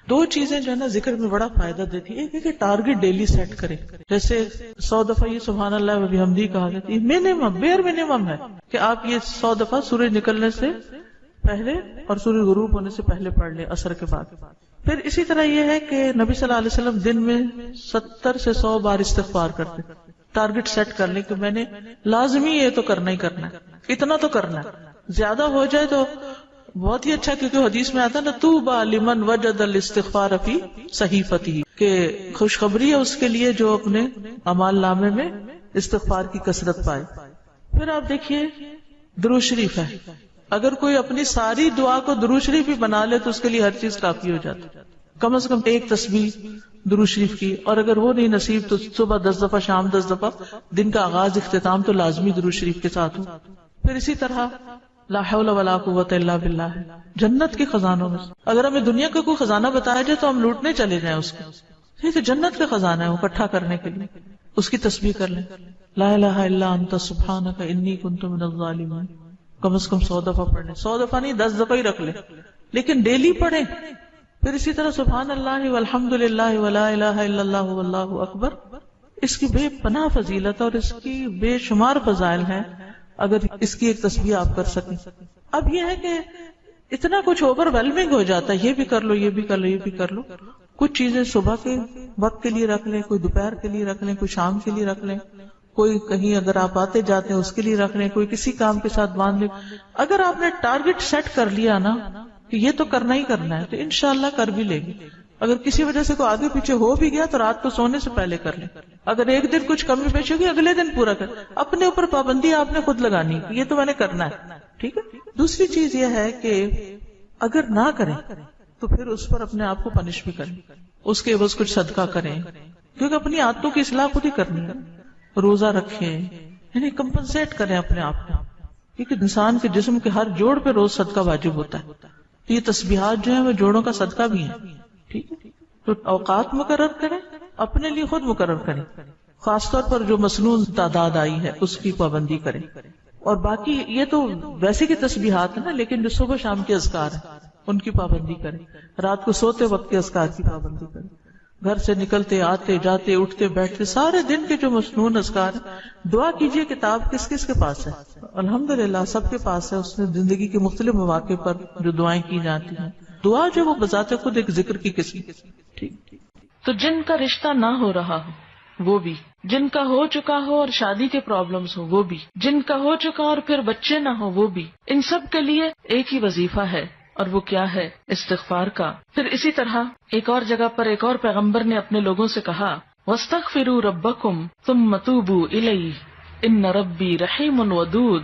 دو چیزیں جو ہے نا ذکر میں بڑا فائدہ دیتی ہے. ایک ہے کہ ٹارگٹ ڈیلی سیٹ کرے, جیسے 100 دفعہ یہ سبحان اللہ و بحمدہ کہا جاتا ہے, منیمم بیئر منیمم ہے کہ آپ یہ 100 دفعہ سورج نکلنے سے پہلے اور سورج غروب ہونے سے پہلے پڑھ لیں عصر کے بعد. پھر اسی طرح یہ ہے کہ نبی صلی اللہ علیہ وسلم دن میں 70 سے 100 بار استغفار کرتے. ٹارگٹ سیٹ کر لیں کہ میں نے لازمی یہ تو کرنا ہی کرنا ہے, اتنا تو کرنا ہے. زیادہ ہو جائے تو بہت ہی اچھا, کیونکہ حدیث میں آتا ہے نا طوبی لمن وجد الاستغفار فی صحیفته, کہ خوشخبری ہے اس کے لیے جو اپنے اعمال نامے میں استغفار کی کثرت پائے. پھر آپ دیکھیے درود شریف ہے, اگر کوئی اپنی ساری دعا کو درود شریف بھی بنا لے تو اس کے لیے ہر چیز کافی ہو جاتی ہے. کم از کم ایک تسبیح درود شریف کی, اور اگر وہ نہیں نصیب تو صبح 10 دفعہ, شام 10 دفعہ, دن کا آغاز اختتام تو لازمی درود شریف کے ساتھ ہو. پھر اسی طرح لا حول ولا قوت الا باللہ ہے جنت کے خزانوں میں. اگر ہمیں دنیا کا کوئی خزانہ بتایا جائے تو ہم لوٹنے چلے جائیں اس کو, یہ تو جنت کا خزانہ ہے, وہ اکٹھا کرنے کے لیے اس کی تسبیح کر لیں. لا الہ الا انت سبحانک انی کنت من الظالمین, کم از کم 100 دفعہ پڑھ لیں. 100 دفعہ نہیں, 10 دفعہ ہی رکھ لیں, لیکن ڈیلی پڑھیں. پھر اسی طرح سبحان اللہ والحمد للہ ولا الہ الا اللہ واللہ اکبر, اس کی بے پناہ فضیلت اور اس کی بے شمار فضائل ہیں اگر اس کی ایک تسبیح آپ کر سکیں. اب یہ ہے کہ اتنا کچھ اوور ویلمنگ ہو جاتا ہے, یہ بھی کر لو, یہ بھی کر لو, یہ بھی کر لو. کچھ چیزیں صبح کے وقت کے لیے رکھ لیں, کوئی دوپہر کے لیے رکھ لیں, کوئی شام کے لیے رکھ لیں, کوئی کہیں اگر آپ آتے جاتے ہیں اس کے لیے رکھ لیں, کوئی کسی کام کے ساتھ باندھ لیں. اگر آپ نے ٹارگٹ سیٹ کر لیا نا کہ یہ تو کرنا ہی کرنا ہے تو انشاءاللہ کر بھی لے گی. اگر کسی وجہ سے کوئی آگے پیچھے ہو بھی گیا تو رات کو سونے سے پہلے کر لیں. اگر ایک دن کچھ کمی پیش ہوگی اگلے دن پورا کر. اپنے اوپر پابندی آپ نے خود لگانی, یہ تو میں نے کرنا ہے, ٹھیک ہے. دوسری چیز یہ ہے کہ اگر نہ کریں تو پھر اس پر اپنے آپ کو پنش بھی کریں, اس کے عوض کچھ صدقہ کریں, کیونکہ اپنی عادتوں کی اصلاح خود ہی کرنی ہے. روزہ رکھیں, یعنی کمپنسیٹ کریں اپنے آپ کو, کیونکہ انسان کے جسم کے ہر جوڑ پہ روز صدقہ واجب ہوتا ہے. یہ تسبیحات جو ہیں وہ جوڑوں کا صدقہ بھی ہے, ٹھیک ہے. تو اوقات مقرر کریں, اپنے لیے خود مقرر کریں, خاص طور پر جو مسنون تعداد آئی ہے اس کی پابندی کریں. اور باقی یہ تو ویسے کی تسبیحات ہیں نا, لیکن جو صبح شام کے اذکار ہیں ان کی پابندی کریں, رات کو سوتے وقت کے اذکار کی پابندی کریں, گھر سے نکلتے آتے جاتے اٹھتے بیٹھتے سارے دن کے جو مسنون اذکار ہیں. دعا کیجئے, کتاب کس کس کے پاس ہے؟ الحمدللہ سب کے پاس ہے. اس نے زندگی کے مختلف مواقع پر جو دعائیں کی جاتی ہیں, دعا جو وہ بذات خود ایک ذکر کی قسم. ٹھیک. تو جن کا رشتہ نہ ہو رہا ہو وہ بھی, جن کا ہو چکا ہو اور شادی کے پرابلمز ہو وہ بھی, جن کا ہو چکا اور پھر بچے نہ ہو وہ بھی, ان سب کے لیے ایک ہی وظیفہ ہے, اور وہ کیا ہے؟ استغفار کا. پھر اسی طرح ایک اور جگہ پر ایک اور پیغمبر نے اپنے لوگوں سے کہا وَاسْتَغْفِرُوا رَبَّكُمْ ثُمَّ تُوبُوا إِلَيْهِ إِنَّ رَبِّي رَحِيمٌ وَدُودٌ.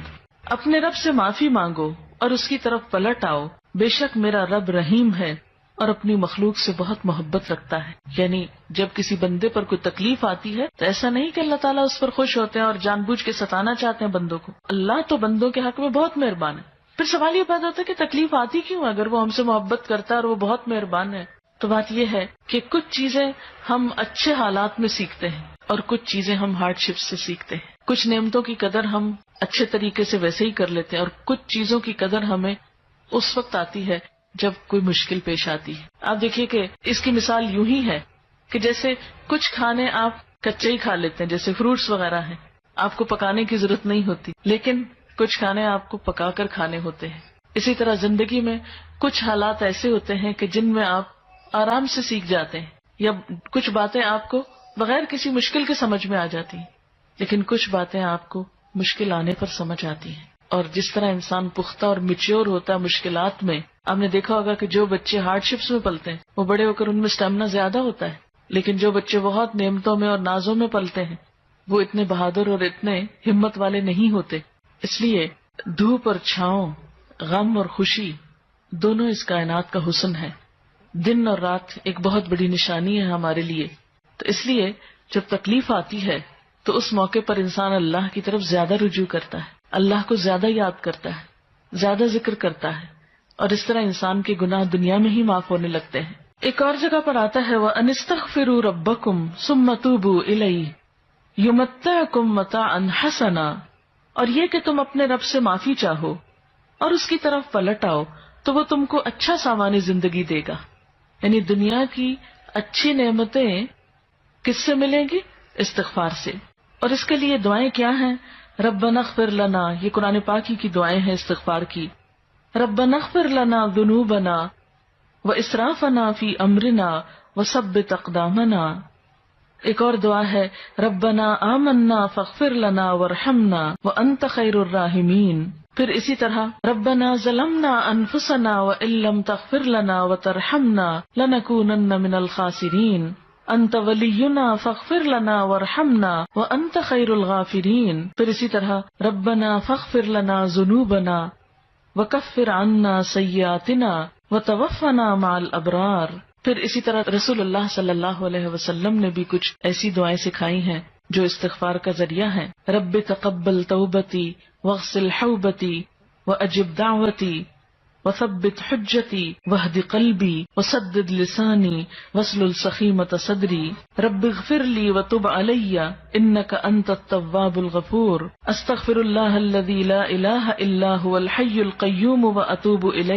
اپنے رب سے معافی مانگو اور اس کی طرف پلٹ آؤ, بے شک میرا رب رحیم ہے اور اپنی مخلوق سے بہت محبت رکھتا ہے. یعنی جب کسی بندے پر کوئی تکلیف آتی ہے تو ایسا نہیں کہ اللہ تعالیٰ اس پر خوش ہوتے ہیں اور جان بوجھ کے ستانا چاہتے ہیں بندوں کو. اللہ تو بندوں کے حق میں بہت مہربان ہے. پھر سوال یہ پیدا ہوتا ہے کہ تکلیف آتی کیوں؟ اگر وہ ہم سے محبت کرتا ہے اور وہ بہت مہربان ہے. تو بات یہ ہے کہ کچھ چیزیں ہم اچھے حالات میں سیکھتے ہیں اور کچھ چیزیں ہم ہارڈ شپ سے سیکھتے ہیں. کچھ نعمتوں کی قدر ہم اچھے طریقے سے ویسے ہی کر لیتے ہیں, اور کچھ چیزوں کی قدر ہمیں اس وقت آتی ہے جب کوئی مشکل پیش آتی ہے. آپ دیکھیے کہ اس کی مثال یوں ہی ہے کہ جیسے کچھ کھانے آپ کچے ہی کھا لیتے ہیں, جیسے فروٹس وغیرہ ہیں, آپ کو پکانے کی ضرورت نہیں ہوتی, لیکن کچھ کھانے آپ کو پکا کر کھانے ہوتے ہیں. اسی طرح زندگی میں کچھ حالات ایسے ہوتے ہیں کہ جن میں آپ آرام سے سیکھ جاتے ہیں, یا کچھ باتیں آپ کو بغیر کسی مشکل کے سمجھ میں آ جاتی ہیں, لیکن کچھ باتیں آپ کو مشکل آنے پر سمجھ آتی ہیں. اور جس طرح انسان پختہ اور میچور ہوتا ہے مشکلات میں, آپ نے دیکھا ہوگا کہ جو بچے ہارڈ شپس میں پلتے ہیں وہ بڑے ہو کر ان میں اسٹیمنا زیادہ ہوتا ہے, لیکن جو بچے بہت نعمتوں میں اور نازوں میں پلتے ہیں وہ اتنے بہادر اور اتنے ہمت والے نہیں ہوتے. اس لیے دھوپ اور چھاؤں, غم اور خوشی دونوں اس کائنات کا حسن ہے. دن اور رات ایک بہت بڑی نشانی ہے ہمارے لیے. تو اس لیے جب تکلیف آتی ہے تو اس موقع پر انسان اللہ کی طرف زیادہ رجوع کرتا ہے, اللہ کو زیادہ یاد کرتا ہے, زیادہ ذکر کرتا ہے, اور اس طرح انسان کے گناہ دنیا میں ہی معاف ہونے لگتے ہیں. ایک اور جگہ پر آتا ہے وَأَنِ اسْتَغْفِرُوا رَبَّكُمْ ثُمَّ تُوبُوا إِلَيْهِ يُمَتِّعْكُمْ مَتَاعًا حَسَنًا. اور یہ کہ تم اپنے رب سے معافی چاہو اور اس کی طرف پلٹ آؤ تو وہ تم کو اچھا سامان زندگی دے گا. یعنی دنیا کی اچھی نعمتیں کس سے ملیں گی؟ استغفار سے. اور اس کے لیے دعائیں کیا ہیں؟ ربنا اغفر لنا، یہ قرآن پاک کی دعائیں ہیں استغفار کی. ربنا اغفر لنا ذنوبنا واسرافنا فی امرنا وثبت اقدامنا. ایک اور دعا ہے ربنا آمنا فاغفر لنا وارحمنا وانت خیر الراحمین. پھر اسی طرح ربنا ظلمنا انفسنا وان لم تغفر لنا وترحمنا لنکونن من الخاسرین. انت ولینا فاغفر لنا وارحمنا وانت خیر الغافرین. پھر اسی طرح ربنا فاغفر لنا ذنوبنا وکفر عنا سیئاتنا وتوفنا مع الابرار. پھر اسی طرح رسول اللہ صلی اللہ علیہ وسلم نے بھی کچھ ایسی دعائیں سکھائی ہیں جو استغفار کا ذریعہ ہیں. رب تقبل توبتی واغسل حوبتی واجب دعوتی وثبت حجتی واہد قلبی وسدد لسانی واسلل سخیمۃ صدری. رب اغفر لی وتب علی انک انت التواب الغفور. استغفر اللہ الذی لا الہ الا هو الحی القیوم واتوب الیہ.